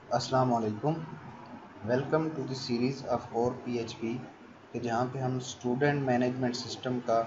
अस्सलाम वालेकुम। Welcome to the series of और पीएचपी कि जहाँ पे हम स्टूडेंट मैनेजमेंट सिस्टम का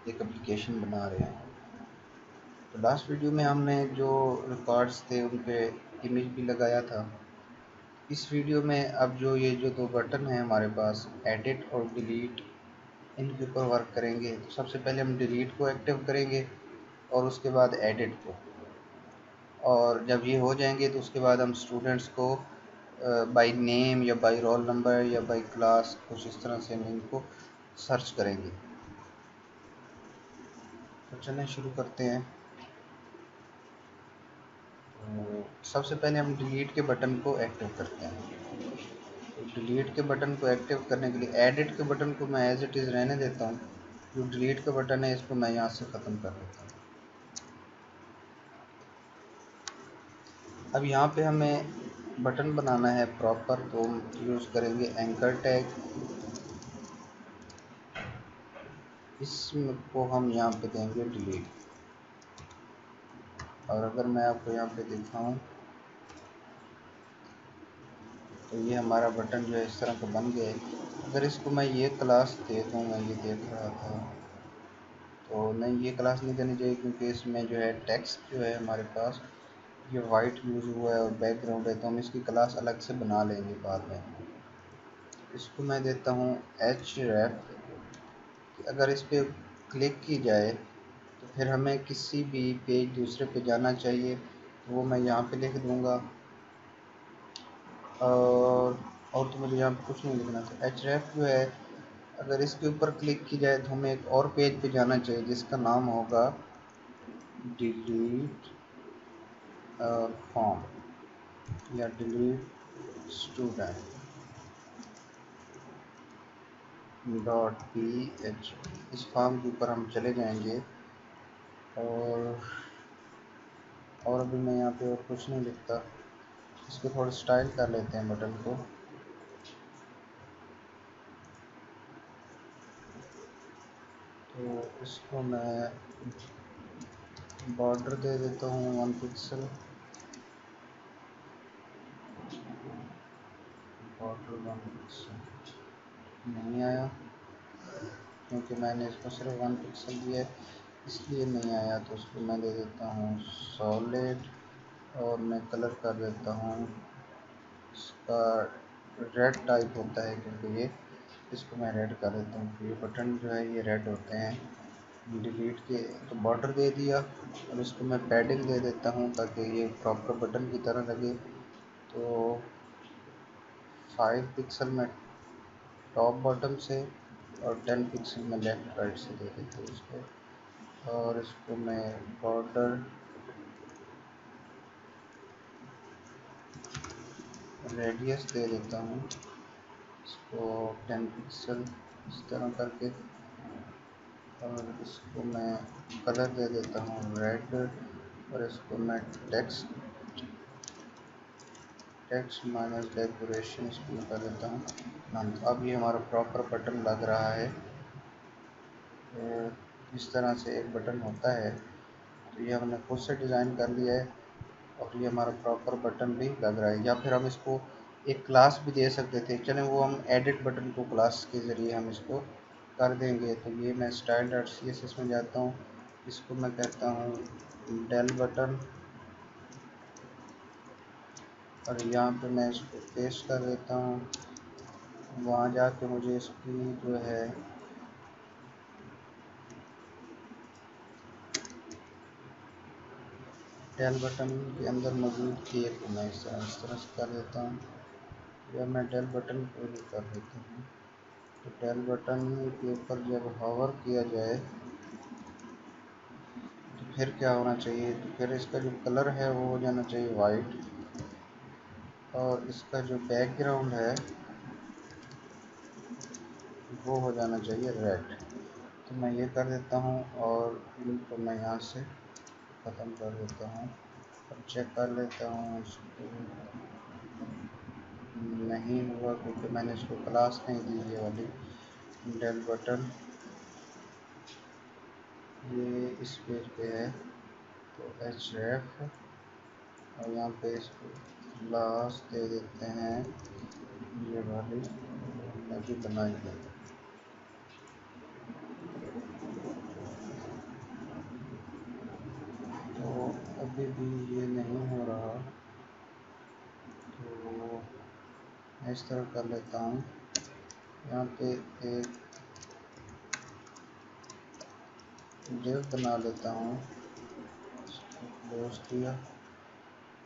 एक एप्लीकेशन बना रहे हैं। तो लास्ट वीडियो में हमने जो रिकॉर्ड्स थे उन पे इमेज भी लगाया था। इस वीडियो में अब जो दो बटन हैं हमारे पास, एडिट और डिलीट, इनके ऊपर वर्क करेंगे। तो सबसे पहले हम डिलीट को एक्टिव करेंगे और उसके बाद एडिट को, और जब ये हो जाएंगे तो उसके बाद हम स्टूडेंट्स को बाय नेम या बाय रोल नंबर या बाय क्लास कुछ इस तरह से हम इनको सर्च करेंगे। तो चलें शुरू करते हैं। तो सबसे पहले हम डिलीट के बटन को एक्टिव करते हैं। तो डिलीट के बटन को एक्टिव करने के लिए एडिट के बटन को मैं एज इट इज़ रहने देता हूँ। जो डिलीट का बटन है इसको मैं यहाँ से ख़त्म कर देता हूँ। अब यहाँ पे हमें बटन बनाना है प्रॉपर, तो हम यूज़ करेंगे एंकर टैग। इसको हम यहाँ पे देंगे डिलीट। और अगर मैं आपको यहाँ पे दिखाऊं तो ये हमारा बटन जो है इस तरह का बन गया है। अगर इसको मैं ये क्लास दे दूँ, मैं ये देख रहा था, तो नहीं, ये क्लास नहीं देनी चाहिए क्योंकि इसमें जो है टेक्स्ट जो है हमारे पास ये वाइट यूज़ हुआ है और बैकग्राउंड है, तो हम इसकी क्लास अलग से बना लेंगे बाद में। इसको मैं देता हूँ एच रैप। अगर इस पर क्लिक की जाए तो फिर हमें किसी भी पेज दूसरे पे जाना चाहिए, तो वो मैं यहाँ पे लिख दूँगा। और तो मुझे यहाँ पे कुछ नहीं लिखना था। एच रैप जो है, अगर इसके ऊपर क्लिक की जाए तो हमें एक और पेज पे जाना चाहिए जिसका नाम होगा डिलीट फॉर्म या delete student dot P H. इस फॉर्म के ऊपर हम चले जाएंगे और अभी मैं यहाँ पे और कुछ नहीं लिखता। इसको थोड़ा स्टाइल कर लेते हैं बटन को। तो इसको मैं बॉर्डर दे देता हूँ 1 पिक्सल। बॉर्डर 1 पिक्सल नहीं आया क्योंकि मैंने इसको सिर्फ 1 पिक्सल दिया है, इसलिए नहीं आया। तो उसको मैं दे देता हूँ सॉलिड और मैं कलर कर देता हूँ इसका रेड टाइप होता है, क्योंकि ये इसको मैं रेड कर देता हूँ। ये बटन जो है ये रेड होते हैं डिलीट के। तो बॉर्डर दे दिया और इसको मैं पैडिंग दे देता हूँ ताकि ये प्रॉपर बटन की तरह लगे। तो 5 पिक्सल में टॉप बॉटम से और 10 पिक्सल में लेफ्ट राइट से दे देते हैं इसको। और इसको मैं बॉर्डर रेडियस दे देता हूँ, इसको 10 पिक्सल इस तरह करके। और इसको मैं कलर दे देता हूँ रेड और इसको मैं टेक्स्ट माइनस डेकोरेशन इसको मैं कर देता हूँ नन। अब ये हमारा प्रॉपर बटन लग रहा है। तो इस तरह से एक बटन होता है। तो ये हमने खुद से डिज़ाइन कर लिया है और ये हमारा प्रॉपर बटन भी लग रहा है। या फिर हम इसको एक क्लास भी दे सकते थे, चलें वो हम एडिट बटन को क्लास के ज़रिए हम इसको कर देंगे। तो ये मैं style dot C S S में जाता हूँ, इसको मैं कहता हूँ डेल बटन, और यहाँ पे मैं इसको पेस्ट कर देता हूँ। वहाँ जाके मुझे इसकी जो है डेल बटन के अंदर मौजूद केक को मैं इस तरह से कर देता हूँ, या मैं डेल बटन को ही कर देता हूँ। तो डेल बटन के ऊपर जब होवर किया जाए तो फिर क्या होना चाहिए, तो फिर इसका जो कलर है वो हो जाना चाहिए वाइट, और इसका जो बैकग्राउंड है वो हो जाना चाहिए रेड। तो मैं ये कर देता हूँ और इनको मैं यहाँ से ख़त्म कर देता हूँ। अब चेक कर लेता हूँ इसको। नहीं हुआ क्योंकि मैंने इसको क्लास नहीं दी ये वाली डेल बटन। ये इस पेज पे है तो एच एफ, और यहाँ पे इसको क्लास दे देते हैं ये वाली, हमने भी बनाई है। तो अभी भी ये नहीं हो रहा, तो मैं इस तरह कर लेता हूँ। यहाँ पे एक डिव बना लेता हूँ, इसको क्लोज किया।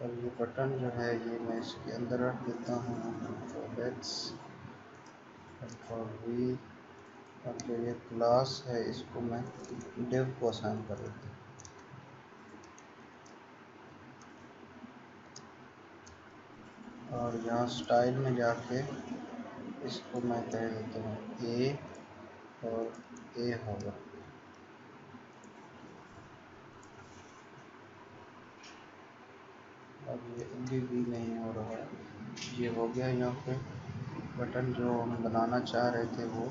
और ये बटन जो है ये मैं इसके अंदर रख देता हूँ, कंट्रोल X, कंट्रोल V। अब जो ये क्लास है इसको मैं डिव को असाइन कर देता हूँ। और यहाँ स्टाइल में जाके इसको मैं कह देता हूँ A, और A होगा। अब ये अभी भी नहीं हो रहा है, ये हो गया। यहाँ पे बटन जो हम बनाना चाह रहे थे वो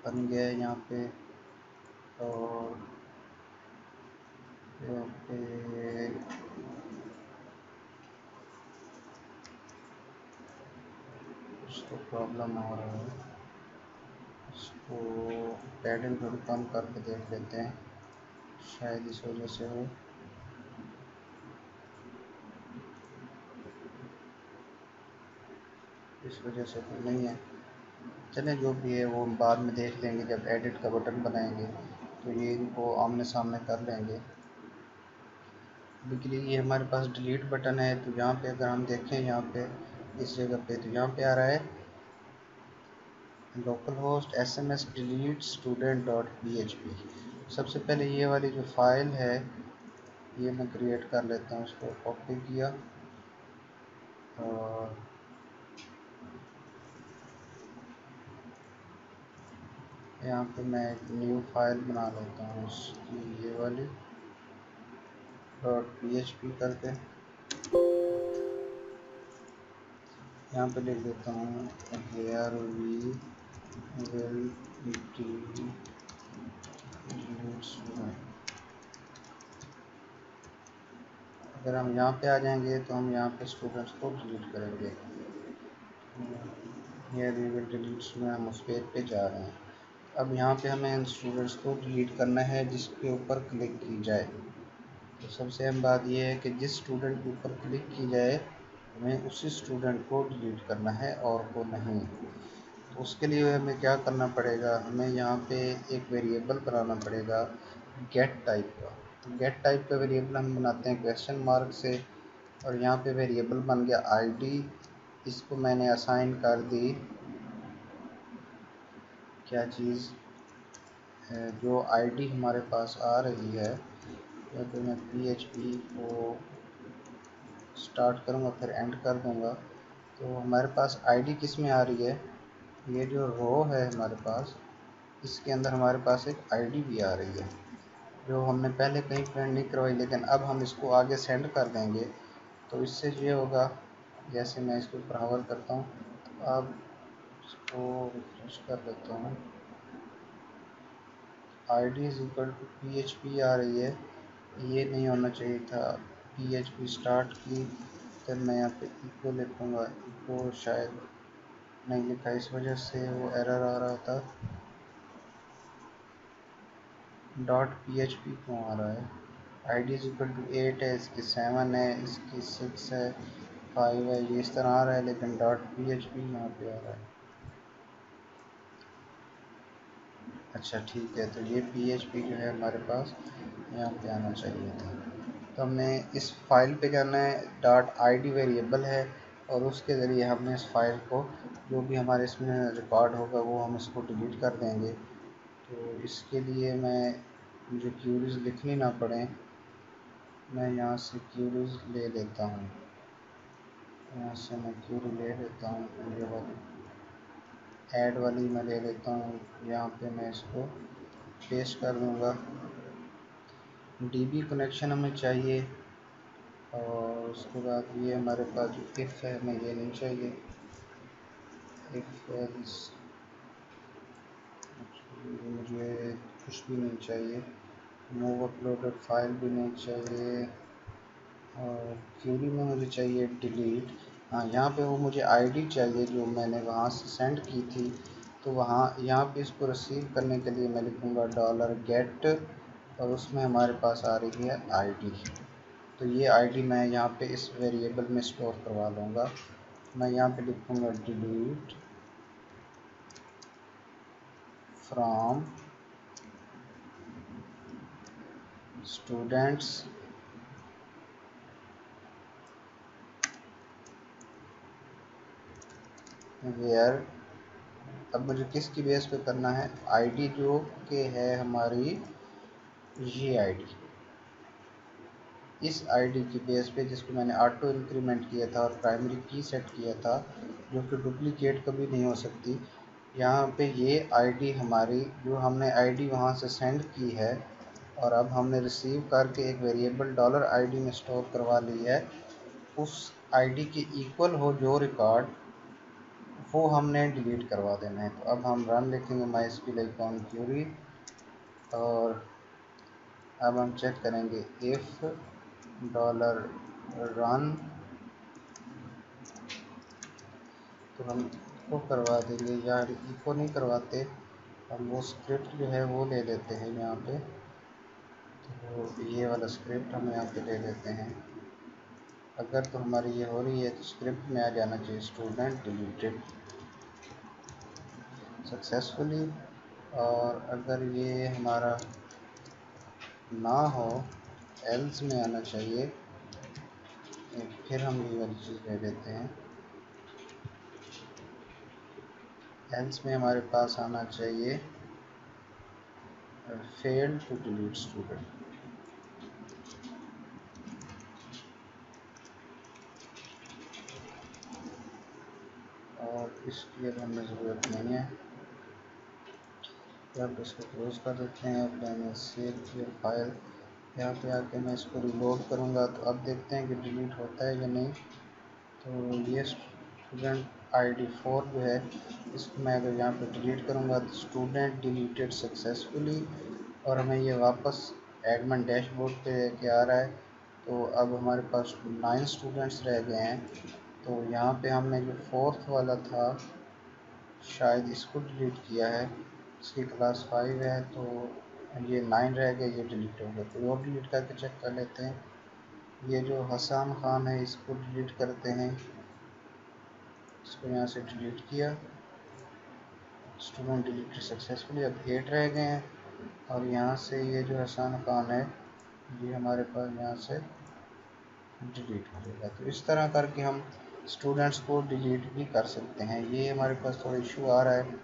बन गया है यहाँ पे। और यहाँ पे इसको प्रॉब्लम हो रहा है, इसको पैडिंग थोड़ी कम करके देख लेते हैं, शायद इस वजह से हो। इस वजह से तो नहीं है, चलें जो भी है वो हम बाद में देख लेंगे। जब एडिट का बटन बनाएंगे तो ये इनको आमने सामने कर लेंगे। अभी के लिए ये हमारे पास डिलीट बटन है, तो यहाँ पे अगर हम देखें, यहाँ पे इस जगह पे, तो यहाँ पे आ रहा है local host SMS delete student dot PHP। सबसे पहले ये वाली जो फाइल है ये मैं क्रिएट कर लेता हूँ, इसको कॉपी किया और यहाँ पे मैं एक न्यू फाइल बना लेता हूँ इसकी, ये वाली .php करके यहाँ पे लिख देता हूँ here we will delete student। अगर हम यहाँ पे आ जाएंगे तो हम यहाँ पे स्टूडेंट्स को डिलीट करेंगे। here we will delete student, हम उस पेज पे जा रहे हैं। अब यहाँ पे हमें इन स्टूडेंट्स को डिलीट करना है जिसके ऊपर क्लिक की जाए। तो सबसे अहम बात यह है कि जिस स्टूडेंट के ऊपर क्लिक की जाए हमें उसी स्टूडेंट को डिलीट करना है और को नहीं। तो उसके लिए हमें क्या करना पड़ेगा, हमें यहाँ पे एक वेरिएबल बनाना पड़ेगा गेट टाइप का। तो गेट टाइप का वेरिएबल हम बनाते हैं क्वेश्चन मार्क से, और यहाँ पे वेरिएबल बन गया ID। इसको मैंने असाइन कर दी क्या चीज़, जो ID हमारे पास आ रही है, तो मैं PHP को स्टार्ट करूँगा फिर एंड कर दूँगा। तो हमारे पास ID किस में आ रही है, ये जो रो है हमारे पास, इसके अंदर हमारे पास एक ID भी आ रही है जो हमने पहले कहीं प्रिंट नहीं करवाई, लेकिन अब हम इसको आगे सेंड कर देंगे। तो इससे ये होगा, जैसे मैं इसको बराबर करता हूँ, तो अब इसको रिफ्रेश कर लेता हूँ, ID is equal to PHP आ रही है, ये नहीं होना चाहिए था। PHP स्टार्ट की, फिर मैं यहाँ पे इको लिखूँगा, इको शायद नहीं लिखा, इस वजह से वो एरर आ रहा था। .php क्यों आ रहा है, ID इज इक्वल टू 8 है, इसकी 7 है, इसकी 6 है, 5 है, ये इस तरह आ रहा है, लेकिन .php यहाँ पे आ रहा है। अच्छा ठीक है, तो ये PHP जो है हमारे पास यहाँ पे आना चाहिए था। तो हमने इस फाइल पे जाना है, .id वेरिएबल है, और उसके ज़रिए हमने इस फाइल को, जो भी हमारे इसमें रिकॉर्ड होगा वो हम इसको डिलीट कर देंगे। तो इसके लिए मुझे क्यूरीज लिखनी ना पड़े, मैं यहाँ से क्यूरीज ले लेता हूँ, यहाँ से मैं क्यूरी ले लेता हूँ, ये वाली ऐड वाली मैं ले लेता हूँ। यहाँ पे मैं इसको पेस्ट कर दूँगा। DB कनेक्शन हमें चाहिए, और उसके बाद ये हमारे पास जो इफ़ है हमें ये नहीं चाहिए, इफ़ एल्स मुझे कुछ भी नहीं चाहिए, मूव अपलोडेड फाइल भी नहीं चाहिए, और क्यूरी में मुझे चाहिए डिलीट। हाँ, यहाँ पे वो मुझे आईडी चाहिए जो मैंने वहाँ से सेंड की थी, तो वहाँ यहाँ पे इसको रिसीव करने के लिए मैं लिखूँगा डॉलर गेट, और उसमें हमारे पास आ रही है आईडी। तो ये आईडी मैं यहाँ पे इस वेरिएबल में स्टोर करवा लूँगा। मैं यहाँ पे लिखूँगा डिलीट फ्रॉम स्टूडेंट्स वेयर। अब मुझे किसकी बेस पे करना है, आईडी जो के है हमारी ये आईडी, इस आईडी की बेस पे जिसको मैंने ऑटो इंक्रीमेंट किया था और प्राइमरी की सेट किया था, जो कि डुप्लीकेट कभी नहीं हो सकती। यहाँ पे ये आईडी हमारी जो हमने आईडी वहाँ से सेंड की है और अब हमने रिसीव करके एक वेरिएबल डॉलर आईडी में स्टोर करवा ली है, उस आईडी के इक्वल हो जो रिकॉर्ड, वो हमने डिलीट करवा देना है। तो अब हम रन लिखेंगे MySQL क्यूरी, और अब हम चेक करेंगे इफ़ डॉलर रन, तो हम इको करवा देंगे, या इको नहीं करवाते, हम वो स्क्रिप्ट जो है वो ले लेते हैं यहाँ पे। तो ये वाला स्क्रिप्ट हम यहाँ पे ले लेते हैं। अगर तो हमारी ये हो रही है तो स्क्रिप्ट में आ जाना चाहिए स्टूडेंट डिलीटेड सक्सेसफुली, और अगर ये हमारा ना हो एल्स में आना चाहिए, फिर हम ये वाली चीज़ ले लेते हैं। एल्स में हमारे पास आना चाहिए फेल्ड टू डिलीट स्टूडेंट, और इसकी अब हमें ज़रूरत नहीं है। यहाँ पे इसको क्लोज कर देते हैं। अब मैंने सेव किया फाइल, यहाँ पे आके मैं इसको रिलोड करूँगा तो अब देखते हैं कि डिलीट होता है या नहीं। तो ये स्टूडेंट आईडी 4 जो है, इसको मैं अगर यहाँ पे डिलीट करूँगा तो स्टूडेंट डिलीटेड सक्सेसफुली, और हमें ये वापस एडमिन डैशबोर्ड पे लेके आ रहा है। तो अब हमारे पास 9 स्टूडेंट्स रह गए हैं। तो यहाँ पे हमने जो 4th वाला था शायद इसको डिलीट किया है, इसकी क्लास 5 है, तो ये 9 रह गए, ये डिलीट हो गया। तो और डिलीट करके चेक कर लेते हैं। ये जो हसन खान है इसको डिलीट करते हैं, इसको यहाँ से डिलीट किया, स्टूडेंट डिलीटेड सक्सेसफुली। अब 8 रह गए हैं, और यहाँ से ये जो हसन खान है ये हमारे पास यहाँ से डिलीट हो जाएगा। तो इस तरह करके हम स्टूडेंट्स को डिलीट भी कर सकते हैं। ये हमारे पास थोड़ा इशू आ रहा है,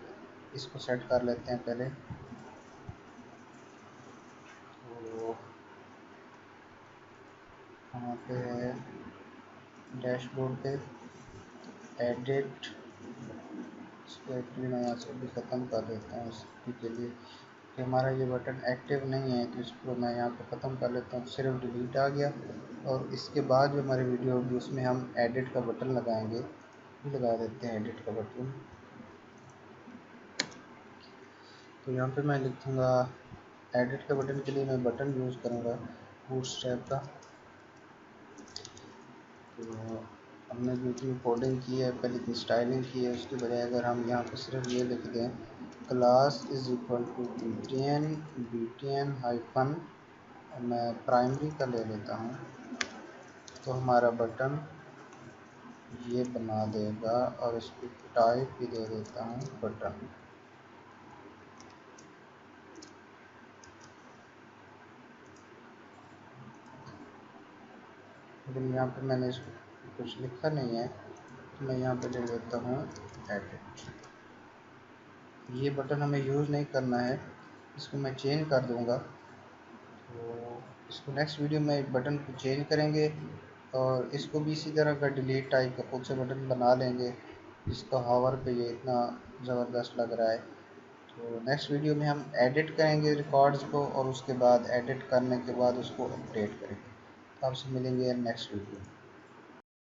इसको सेट कर लेते हैं पहले। तो यहाँ पे है डैशबोर्ड पे एडिट, इसको एक्चुअली मैं यहाँ से भी ख़त्म कर देता हूँ इसी के लिए कि हमारा ये बटन एक्टिव नहीं है, तो इसको मैं यहाँ पे ख़त्म कर लेता हूँ। सिर्फ डिलीट आ गया, और इसके बाद जो हमारी वीडियो होगी उसमें हम एडिट का बटन लगाएंगे, भी लगा देते हैं एडिट का बटन। तो यहाँ पे मैं लिखूँगा एडिट के बटन के लिए मैं बटन यूज़ करूँगा बूटस्ट्रैप का। तो हमने जो इतनी कोडिंग की है, पहले इतनी स्टाइलिंग की है, उसके बजाय अगर हम यहाँ पे सिर्फ ये लिख दें class is equal to btn hyphen, मैं प्राइमरी का ले लेता हूँ, तो हमारा बटन ये बना देगा, और इसकी टाइप भी दे देता हूँ बटन। लेकिन यहाँ पे मैंने इसको कुछ लिखा नहीं है, तो मैं यहाँ पे ले लेता हूँ एडिट। ये बटन हमें यूज़ नहीं करना है, इसको मैं चेंज कर दूँगा। तो इसको नेक्स्ट वीडियो में एक बटन को चेंज करेंगे, और इसको भी इसी तरह का डिलीट टाइप का खुद से बटन बना लेंगे, जिसका हावर पे ये इतना ज़बरदस्त लग रहा है। तो नेक्स्ट वीडियो में हम एडिट करेंगे रिकॉर्ड्स को, और उसके बाद एडिट करने के बाद उसको अपडेट करेंगे। तो आपसे मिलेंगे नेक्स्ट वीडियो।